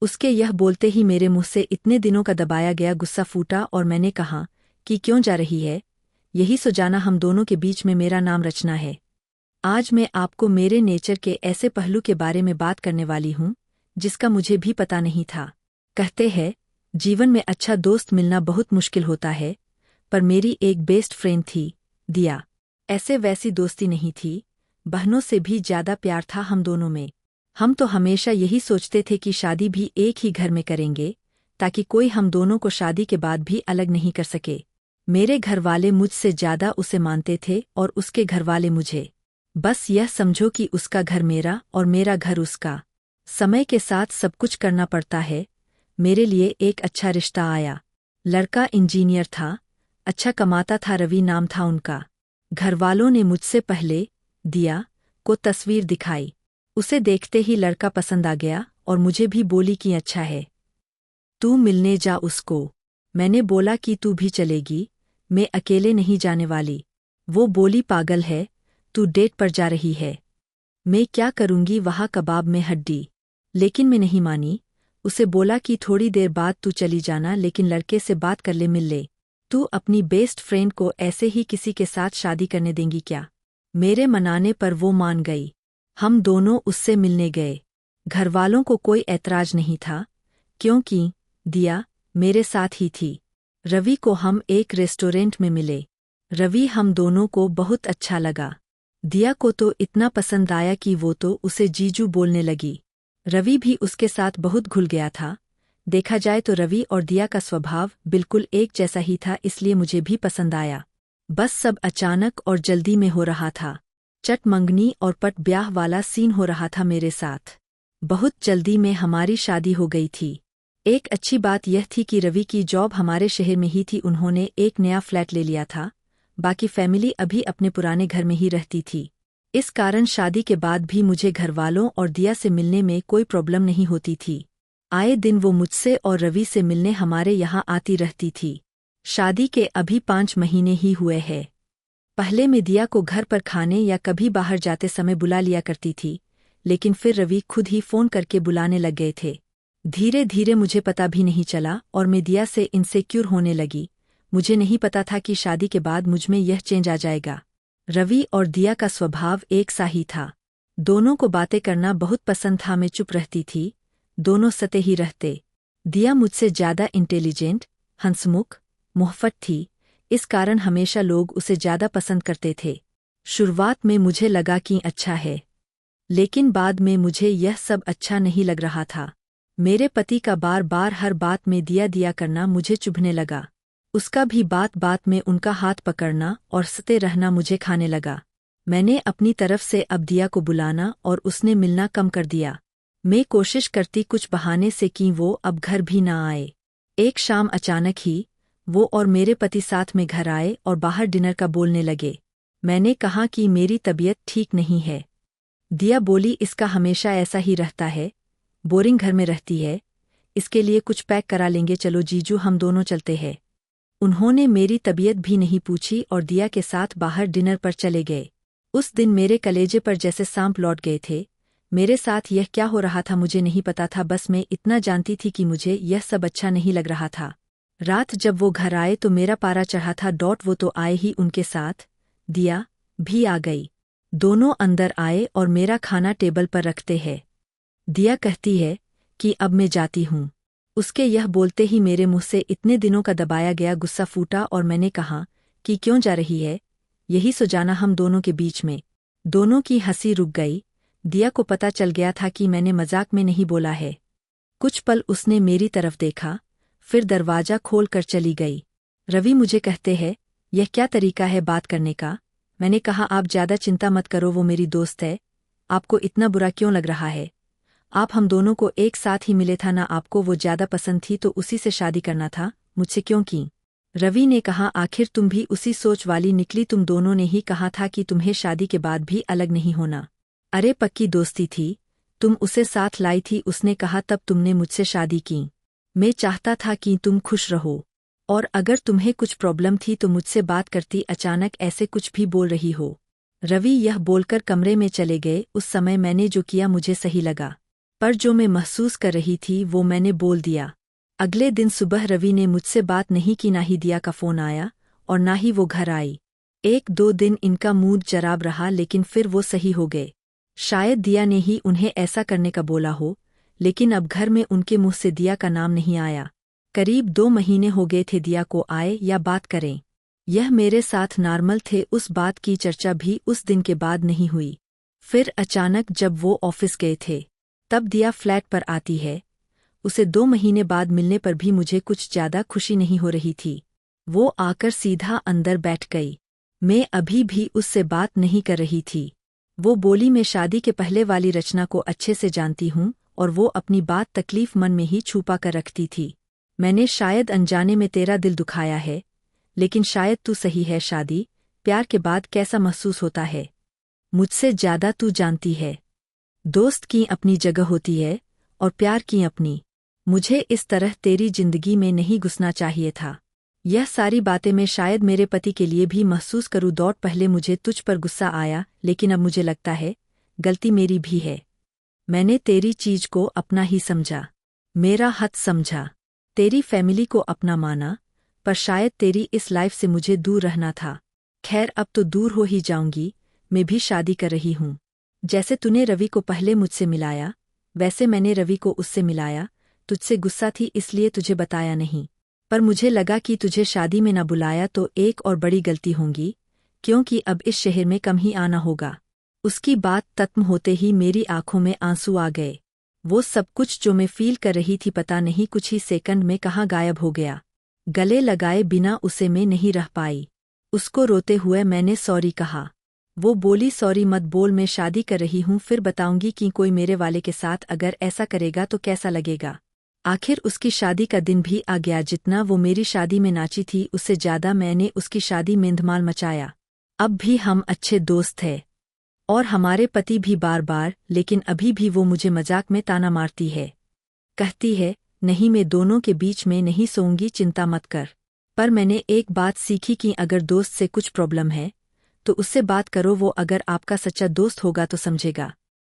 उसके यह बोलते ही मेरे मुंह से इतने दिनों का दबाया गया गुस्सा फूटा और मैंने कहा कि क्यों जा रही है, यही सो जाना हम दोनों के बीच में मेरा नाम रचना है। आज मैं आपको मेरे नेचर के ऐसे पहलू के बारे में बात करने वाली हूँ जिसका मुझे भी पता नहीं था। कहते हैं जीवन में अच्छा दोस्त मिलना बहुत मुश्किल होता है, पर मेरी एक बेस्ट फ्रेंड थी, दिया। ऐसे वैसी दोस्ती नहीं थी, बहनों से भी ज्यादा प्यार था हम दोनों में। हम तो हमेशा यही सोचते थे कि शादी भी एक ही घर में करेंगे ताकि कोई हम दोनों को शादी के बाद भी अलग नहीं कर सके। मेरे घरवाले मुझसे ज्यादा उसे मानते थे और उसके घरवाले मुझे। बस यह समझो कि उसका घर मेरा और मेरा घर उसका। समय के साथ सब कुछ करना पड़ता है। मेरे लिए एक अच्छा रिश्ता आया। लड़का इंजीनियर था, अच्छा कमाता था, रवि नाम था उनका। घरवालों ने मुझसे पहले दिया को तस्वीर दिखाई। उसे देखते ही लड़का पसंद आ गया और मुझे भी बोली कि अच्छा है, तू मिलने जा उसको। मैंने बोला कि तू भी चलेगी, मैं अकेले नहीं जाने वाली। वो बोली पागल है, तू डेट पर जा रही है, मैं क्या करूंगी वहाँ कबाब में हड्डी। लेकिन मैं नहीं मानी। उसे बोला कि थोड़ी देर बाद तू चली जाना, लेकिन लड़के से बात कर ले, मिल ले। तू अपनी बेस्ट फ्रेंड को ऐसे ही किसी के साथ शादी करने देंगी क्या? मेरे मनाने पर वो मान गई। हम दोनों उससे मिलने गए। घरवालों को कोई ऐतराज नहीं था क्योंकि दिया मेरे साथ ही थी। रवि को हम एक रेस्टोरेंट में मिले। रवि हम दोनों को बहुत अच्छा लगा। दिया को तो इतना पसंद आया कि वो तो उसे जीजू बोलने लगी। रवि भी उसके साथ बहुत घुल गया था। देखा जाए तो रवि और दिया का स्वभाव बिल्कुल एक जैसा ही था, इसलिए मुझे भी पसंद आया। बस सब अचानक और जल्दी में हो रहा था। चट मंगनी और पट ब्याह वाला सीन हो रहा था मेरे साथ। बहुत जल्दी में हमारी शादी हो गई थी। एक अच्छी बात यह थी कि रवि की जॉब हमारे शहर में ही थी। उन्होंने एक नया फ्लैट ले लिया था, बाकी फैमिली अभी अपने पुराने घर में ही रहती थी। इस कारण शादी के बाद भी मुझे घरवालों और दिया से मिलने में कोई प्रॉब्लम नहीं होती थी। आए दिन वो मुझसे और रवि से मिलने हमारे यहाँ आती रहती थी। शादी के अभी 5 महीने ही हुए हैं। पहले मैं दिया को घर पर खाने या कभी बाहर जाते समय बुला लिया करती थी, लेकिन फिर रवि खुद ही फोन करके बुलाने लग गए थे। धीरे धीरे मुझे पता भी नहीं चला और मैं दिया से इनसेक्योर होने लगी। मुझे नहीं पता था कि शादी के बाद मुझमें यह चेंज आ जाएगा। रवि और दिया का स्वभाव एक सा ही था। दोनों को बातें करना बहुत पसंद था। मैं चुप रहती थी, दोनों सते ही रहते। दिया मुझसे ज्यादा इंटेलिजेंट, हंसमुख, मुहफ़्फ़त थी, इस कारण हमेशा लोग उसे ज्यादा पसंद करते थे। शुरुआत में मुझे लगा कि अच्छा है, लेकिन बाद में मुझे यह सब अच्छा नहीं लग रहा था। मेरे पति का बार बार हर बात में दिया दिया करना मुझे चुभने लगा। उसका भी बात बात में उनका हाथ पकड़ना और सते रहना मुझे खाने लगा। मैंने अपनी तरफ से अब दिया को बुलाना और उसने मिलना कम कर दिया। मैं कोशिश करती कुछ बहाने से कि वो अब घर भी ना आए। एक शाम अचानक ही वो और मेरे पति साथ में घर आए और बाहर डिनर का बोलने लगे। मैंने कहा कि मेरी तबीयत ठीक नहीं है। दिया बोली इसका हमेशा ऐसा ही रहता है, बोरिंग घर में रहती है, इसके लिए कुछ पैक करा लेंगे, चलो जीजू हम दोनों चलते हैं। उन्होंने मेरी तबीयत भी नहीं पूछी और दिया के साथ बाहर डिनर पर चले गए। उस दिन मेरे कलेजे पर जैसे सांप लौट गए थे। मेरे साथ यह क्या हो रहा था मुझे नहीं पता था, बस मैं इतना जानती थी कि मुझे यह सब अच्छा नहीं लग रहा था। रात जब वो घर आए तो मेरा पारा चढ़ा था। वो तो आए ही, उनके साथ दिया भी आ गई। दोनों अंदर आए और मेरा खाना टेबल पर रखते हैं। दिया कहती है कि अब मैं जाती हूँ। उसके यह बोलते ही मेरे मुंह से इतने दिनों का दबाया गया गुस्सा फूटा और मैंने कहा कि क्यों जा रही है, यही सो जाना हम दोनों के बीच में। दोनों की हंसी रुक गई। दिया को पता चल गया था कि मैंने मजाक में नहीं बोला है। कुछ पल उसने मेरी तरफ देखा, फिर दरवाजा खोल कर चली गई। रवि मुझे कहते हैं यह क्या तरीका है बात करने का? मैंने कहा आप ज्यादा चिंता मत करो, वो मेरी दोस्त है, आपको इतना बुरा क्यों लग रहा है? आप हम दोनों को एक साथ ही मिले था ना, आपको वो ज्यादा पसंद थी तो उसी से शादी करना था, मुझसे क्यों की? रवि ने कहा आखिर तुम भी उसी सोच वाली निकली, तुम दोनों ने ही कहा था कि तुम्हें शादी के बाद भी अलग नहीं होना। अरे पक्की दोस्ती थी, तुम उसे साथ लाई थी, उसने कहा तब तुमने मुझसे शादी की। मैं चाहता था कि तुम खुश रहो, और अगर तुम्हें कुछ प्रॉब्लम थी तो मुझसे बात करती, अचानक ऐसे कुछ भी बोल रही हो। रवि यह बोलकर कमरे में चले गए। उस समय मैंने जो किया मुझे सही लगा। पर जो मैं महसूस कर रही थी वो मैंने बोल दिया। अगले दिन सुबह रवि ने मुझसे बात नहीं की, ना ही दिया का फ़ोन आया और ना ही वो घर आई। 1-2 दिन इनका मूड जराब रहा, लेकिन फिर वो सही हो गए। शायद दिया ने ही उन्हें ऐसा करने का बोला हो, लेकिन अब घर में उनके मुंह से दिया का नाम नहीं आया। करीब 2 महीने हो गए थे दिया को आए या बात करें। यह मेरे साथ नॉर्मल थे, उस बात की चर्चा भी उस दिन के बाद नहीं हुई। फिर अचानक जब वो ऑफिस गए थे, तब दिया फ्लैट पर आती है। उसे 2 महीने बाद मिलने पर भी मुझे कुछ ज्यादा खुशी नहीं हो रही थी। वो आकर सीधा अंदर बैठ गई। मैं अभी भी उससे बात नहीं कर रही थी। वो बोली, मैं शादी के पहले वाली रचना को अच्छे से जानती हूँ और वो अपनी बात तकलीफ मन में ही छुपा कर रखती थी। मैंने शायद अनजाने में तेरा दिल दुखाया है, लेकिन शायद तू सही है। शादी प्यार के बाद कैसा महसूस होता है, मुझसे ज्यादा तू जानती है। दोस्त की अपनी जगह होती है और प्यार की अपनी। मुझे इस तरह तेरी जिंदगी में नहीं घुसना चाहिए था। यह सारी बातें मैं शायद मेरे पति के लिए भी महसूस करूँ। पहले मुझे तुझ पर गुस्सा आया, लेकिन अब मुझे लगता है गलती मेरी भी है। मैंने तेरी चीज को अपना ही समझा, मेरा हद समझा, तेरी फैमिली को अपना माना, पर शायद तेरी इस लाइफ से मुझे दूर रहना था। खैर, अब तो दूर हो ही जाऊंगी। मैं भी शादी कर रही हूँ। जैसे तूने रवि को पहले मुझसे मिलाया, वैसे मैंने रवि को उससे मिलाया। तुझसे गुस्सा थी इसलिए तुझे बताया नहीं, पर मुझे लगा कि तुझे शादी में न बुलाया तो एक और बड़ी गलती होगी, क्योंकि अब इस शहर में कम ही आना होगा। उसकी बात खत्म होते ही मेरी आंखों में आंसू आ गए। वो सब कुछ जो मैं फील कर रही थी, पता नहीं कुछ ही सेकंड में कहाँ गायब हो गया। गले लगाए बिना उसे मैं नहीं रह पाई। उसको रोते हुए मैंने सॉरी कहा। वो बोली, सॉरी मत बोल, मैं शादी कर रही हूँ, फिर बताऊंगी कि कोई मेरे वाले के साथ अगर ऐसा करेगा तो कैसा लगेगा। आखिर उसकी शादी का दिन भी आ गया। जितना वो मेरी शादी में नाची थी, उससे ज्यादा मैंने उसकी शादी में धमाल मचाया। अब भी हम अच्छे दोस्त थे और हमारे पति भी बार बार, लेकिन अभी भी वो मुझे मजाक में ताना मारती है। कहती है, नहीं मैं दोनों के बीच में नहीं सोऊंगी, चिंता मत कर। पर मैंने एक बात सीखी कि अगर दोस्त से कुछ प्रॉब्लम है तो उससे बात करो, वो अगर आपका सच्चा दोस्त होगा तो समझेगा।